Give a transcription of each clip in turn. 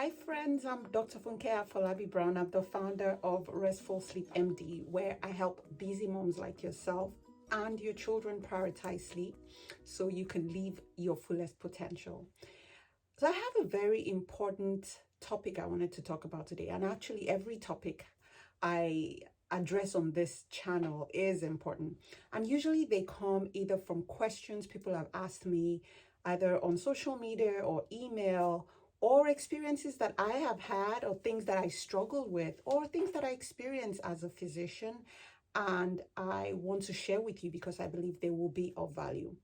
Hi friends, I'm Dr. Funke Afolabi Brown. I'm the founder of Restful Sleep MD, where I help busy moms like yourself and your children prioritize sleep so you can live your fullest potential. So I have a very important topic I wanted to talk about today, and actually every topic I address on this channel is important. And usually they come either from questions people have asked me either on social media or email, or experiences that I have had, or things that I struggle with, or things that I experience as a physician, and I want to share with you because I believe they will be of value.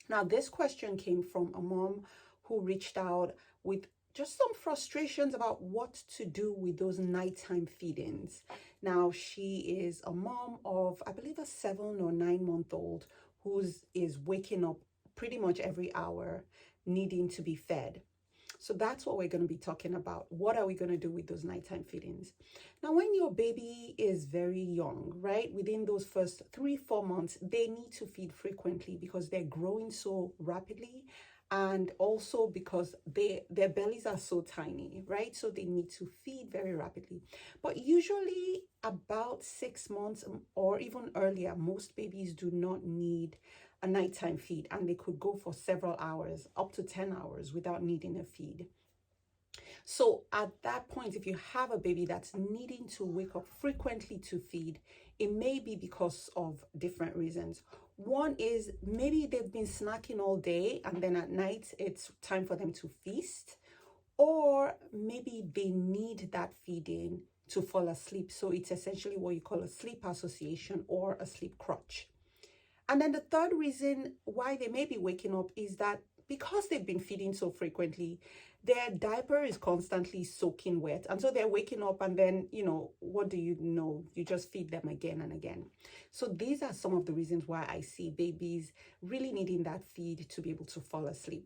Now, this question came from a mom who reached out with just some frustrations about what to do with those nighttime feedings. Now, she is a mom of, I believe, a 7 or 9 month old who is waking up pretty much every hour needing to be fed. So that's what we're going to be talking about. What are we going to do with those nighttime feedings? Now, when your baby is very young, right, within those first 3-4 months, they need to feed frequently because they're growing so rapidly, and also because their bellies are so tiny, right? So they need to feed very rapidly. But usually about 6 months or even earlier, most babies do not need a nighttime feed, and they could go for several hours, up to 10 hours without needing a feed. So at that point, if you have a baby that's needing to wake up frequently to feed, it may be because of different reasons. One is maybe they've been snacking all day and then at night it's time for them to feast, or maybe they need that feeding to fall asleep. So it's essentially what you call a sleep association or a sleep crutch. And then the third reason why they may be waking up is that because they've been feeding so frequently, their diaper is constantly soaking wet. And so they're waking up and then, what do you know? You just feed them again and again. So these are some of the reasons why I see babies really needing that feed to be able to fall asleep.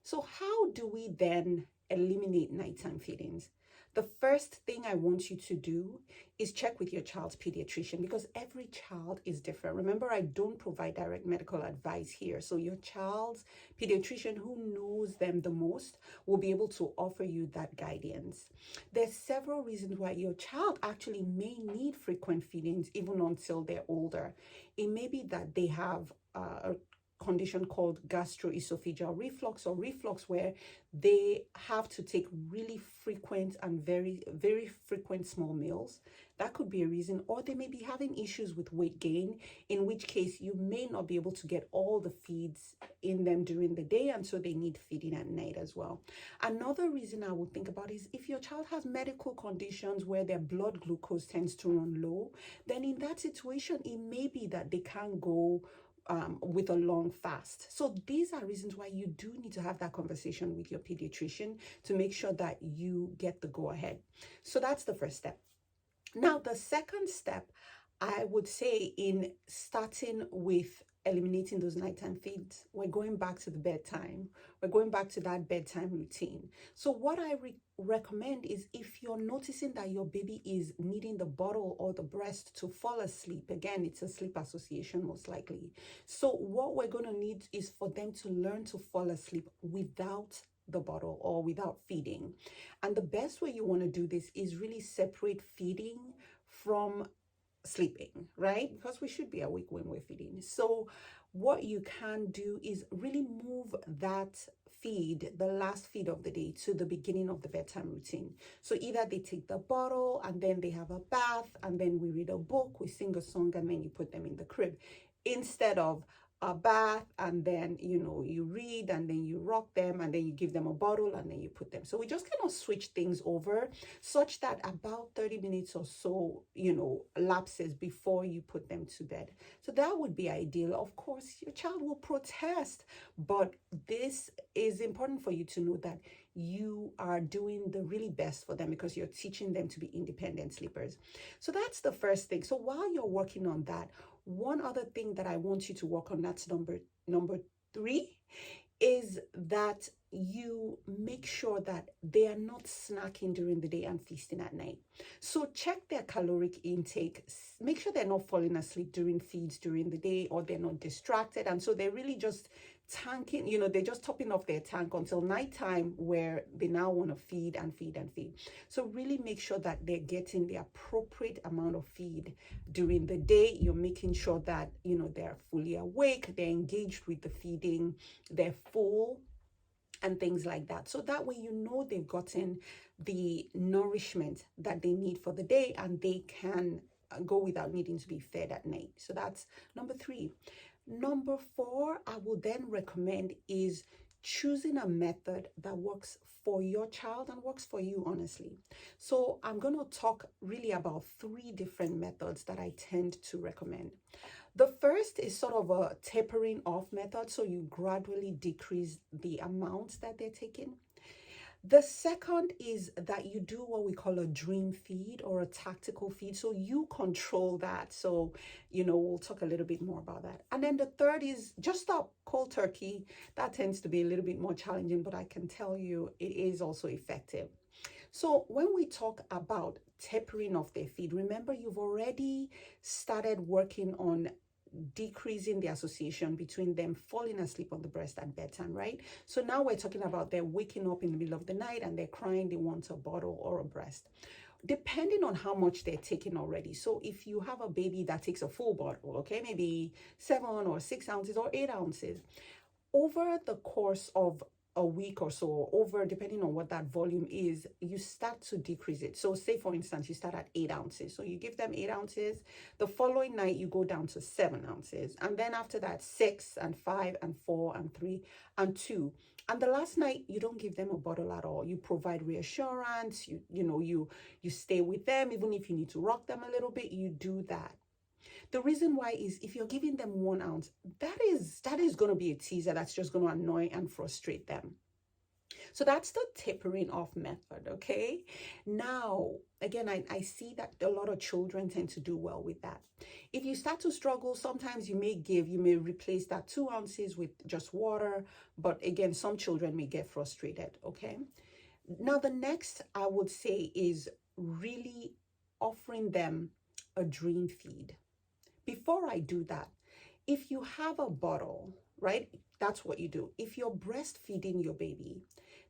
So how do we then eliminate nighttime feedings? The first thing I want you to do is check with your child's pediatrician, because every child is different. Remember, I don't provide direct medical advice here. So your child's pediatrician, who knows them the most, will be able to offer you that guidance. There's several reasons why your child actually may need frequent feedings even until they're older. It may be that they have a condition called gastroesophageal reflux, or reflux, where they have to take really frequent and very, very frequent small meals. That could be a reason. Or they may be having issues with weight gain, in which case you may not be able to get all the feeds in them during the day, and so they need feeding at night as well. Another reason I would think about is if your child has medical conditions where their blood glucose tends to run low, then in that situation it may be that they can't go with a long fast. So these are reasons why you do need to have that conversation with your pediatrician to make sure that you get the go ahead. So that's the first step. Now, the second step, I would say, in starting with eliminating those nighttime feeds, we're going back to the bedtime. We're going back to that bedtime routine. So what I recommend is, if you're noticing that your baby is needing the bottle or the breast to fall asleep, again, it's a sleep association most likely. So what we're going to need is for them to learn to fall asleep without the bottle or without feeding. And the best way you want to do this is really separate feeding from sleeping, right? Because we should be awake when we're feeding. So what you can do is really move that feed, the last feed of the day, to the beginning of the bedtime routine. So either they take the bottle and then they have a bath, and then we read a book, we sing a song, and then you put them in the crib, instead of a bath and then you read and then you rock them and then you give them a bottle and then you put them. So we just kind of switch things over such that about 30 minutes or so lapses before you put them to bed. So that would be ideal. Of course, your child will protest, but this is important for you to know that you are doing the really best for them because you're teaching them to be independent sleepers. So that's the first thing. So while you're working on that, one other thing that I want you to work on, that's number 3, is that you make sure that they are not snacking during the day and feasting at night. So check their caloric intake. Make sure they're not falling asleep during feeds during the day, or they're not distracted. And so they're really just tanking, you know, they're just topping off their tank until nighttime where they now want to feed and feed and feed. So really make sure that they're getting the appropriate amount of feed during the day. You're making sure that, you know, they're fully awake, they're engaged with the feeding, they're full, and things like that. So that way, you know, they've gotten the nourishment that they need for the day, and they can go without needing to be fed at night. So that's number 3. Number 4, I will then recommend is choosing a method that works for your child and works for you, honestly. So I'm going to talk really about 3 different methods that I tend to recommend. The first is sort of a tapering off method, so you gradually decrease the amounts that they're taking. The second is that you do what we call a dream feed or a tactical feed. So you control that. So, you know, we'll talk a little bit more about that. And then the third is just stop cold turkey. That tends to be a little bit more challenging, but I can tell you it is also effective. So when we talk about tapering off their feed, remember you've already started working on decreasing the association between them falling asleep on the breast at bedtime, right? So now we're talking about they're waking up in the middle of the night and they're crying, they want a bottle or a breast, depending on how much they're taking already. So if you have a baby that takes a full bottle, okay, maybe 7 or 6 ounces or 8 ounces, over the course of a week or so, over depending on what that volume is, you start to decrease it. So say for instance you start at 8 ounces, so you give them 8 ounces, the following night you go down to 7 ounces, and then after that 6 and 5 and 4 and 3 and 2, and the last night you don't give them a bottle at all. You provide reassurance, you stay with them. Even if you need to rock them a little bit, you do that. The reason why is if you're giving them 1 ounce, that is going to be a teaser that's just going to annoy and frustrate them. So that's the tapering off method, okay? Now, again, I see that a lot of children tend to do well with that. If you start to struggle, sometimes you may replace that 2 ounces with just water. But again, some children may get frustrated, okay? Now, the next I would say is really offering them a dream feed. Before I do that, if you have a bottle, right, that's what you do. If you're breastfeeding your baby,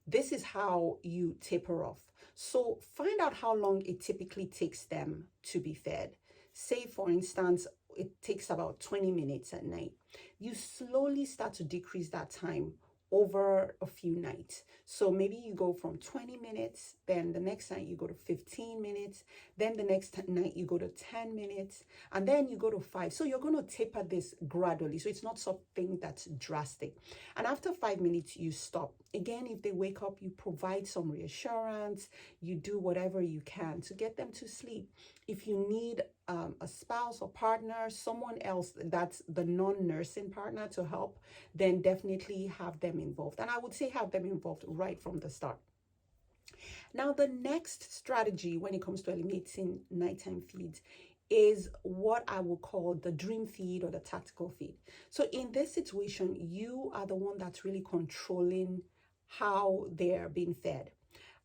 this is how you taper off. So find out how long it typically takes them to be fed. Say, for instance, it takes about 20 minutes at night. You slowly start to decrease that time over a few nights. So maybe you go from 20 minutes, then the next night you go to 15 minutes, then the next night you go to 10 minutes, and then you go to 5. So you're going to taper this gradually. So it's not something that's drastic. And after 5 minutes, you stop. Again, if they wake up, you provide some reassurance, you do whatever you can to get them to sleep. If you need a spouse or partner, someone else that's the non-nursing partner to help, then definitely have them involved. And I would say have them involved right from the start. Now, the next strategy when it comes to eliminating nighttime feeds is what I would call the dream feed or the tactical feed. So in this situation, you are the one that's really controlling how they're being fed.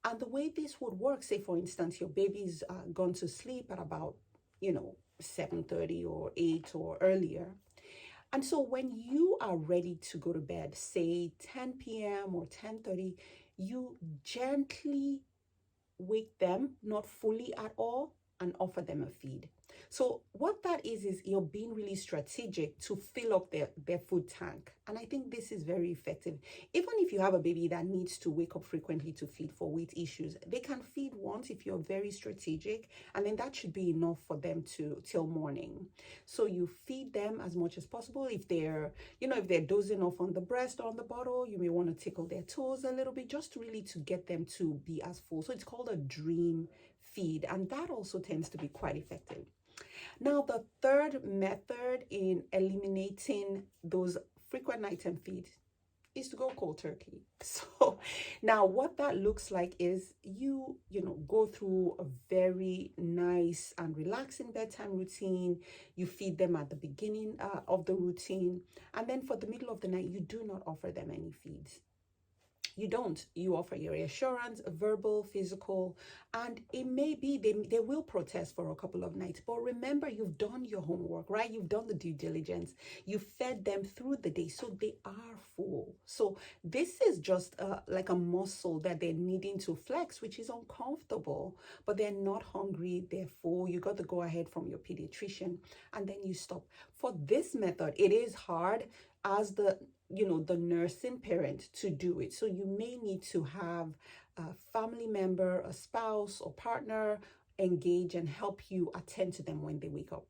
And the way this would work, say for instance, your baby's gone to sleep at about, 7:30 or 8 or earlier. And so when you are ready to go to bed, say 10 p.m. or 10:30, you gently wake them, not fully at all, and offer them a feed. So what that is you're being really strategic to fill up their food tank. And I think this is very effective. Even if you have a baby that needs to wake up frequently to feed for weight issues, they can feed once if you're very strategic, and then that should be enough for them till morning. So you feed them as much as possible. If they're dozing off on the breast or on the bottle, you may want to tickle their toes a little bit just really to get them to be as full. So it's called a dream feed, and that also tends to be quite effective. Now, the third method in eliminating those frequent nighttime feeds is to go cold turkey. So now what that looks like is you go through a very nice and relaxing bedtime routine. You feed them at the beginning of the routine, and then for the middle of the night, you do not offer them any feeds. You don't. You offer your reassurance, verbal, physical, and it may be they will protest for a couple of nights. But remember, you've done your homework, right? You've done the due diligence. You fed them through the day, so they are full. So this is just like a muscle that they're needing to flex, which is uncomfortable, but they're not hungry, they're full. You got to go ahead from your pediatrician and then you stop. For this method, it is hard as the nursing parent to do it. So you may need to have a family member, a spouse or partner engage and help you attend to them when they wake up.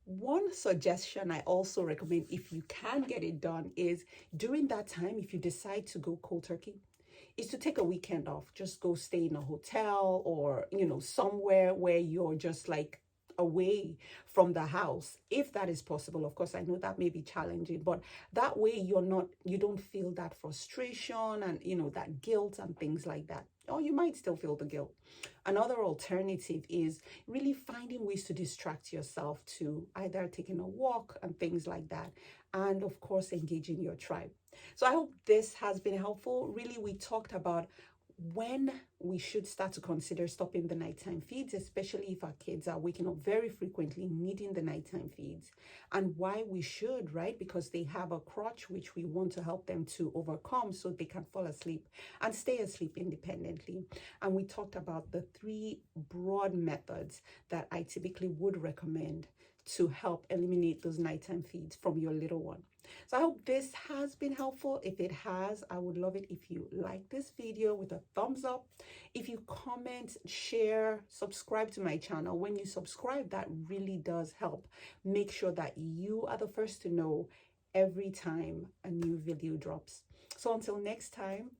One suggestion I also recommend, if you can get it done, is during that time, if you decide to go cold turkey, is to take a weekend off. Just go stay in a hotel or, somewhere where you're just like away from the house, if that is possible. Of course, I know that may be challenging, but that way you don't feel that frustration and that guilt and things like that. Or you might still feel the guilt. Another alternative is really finding ways to distract yourself, to either taking a walk and things like that, and of course engaging your tribe. So I hope this has been helpful. Really, we talked about when we should start to consider stopping the nighttime feeds, especially if our kids are waking up very frequently needing the nighttime feeds, and why we should, right? Because they have a crutch which we want to help them to overcome so they can fall asleep and stay asleep independently. And we talked about the 3 broad methods that I typically would recommend to help eliminate those nighttime feeds from your little one. So I hope this has been helpful. If it has, I would love it if you like this video with a thumbs up. If you comment, share, subscribe to my channel. When you subscribe, that really does help. Make sure that you are the first to know every time a new video drops. So until next time,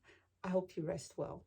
I hope you rest well.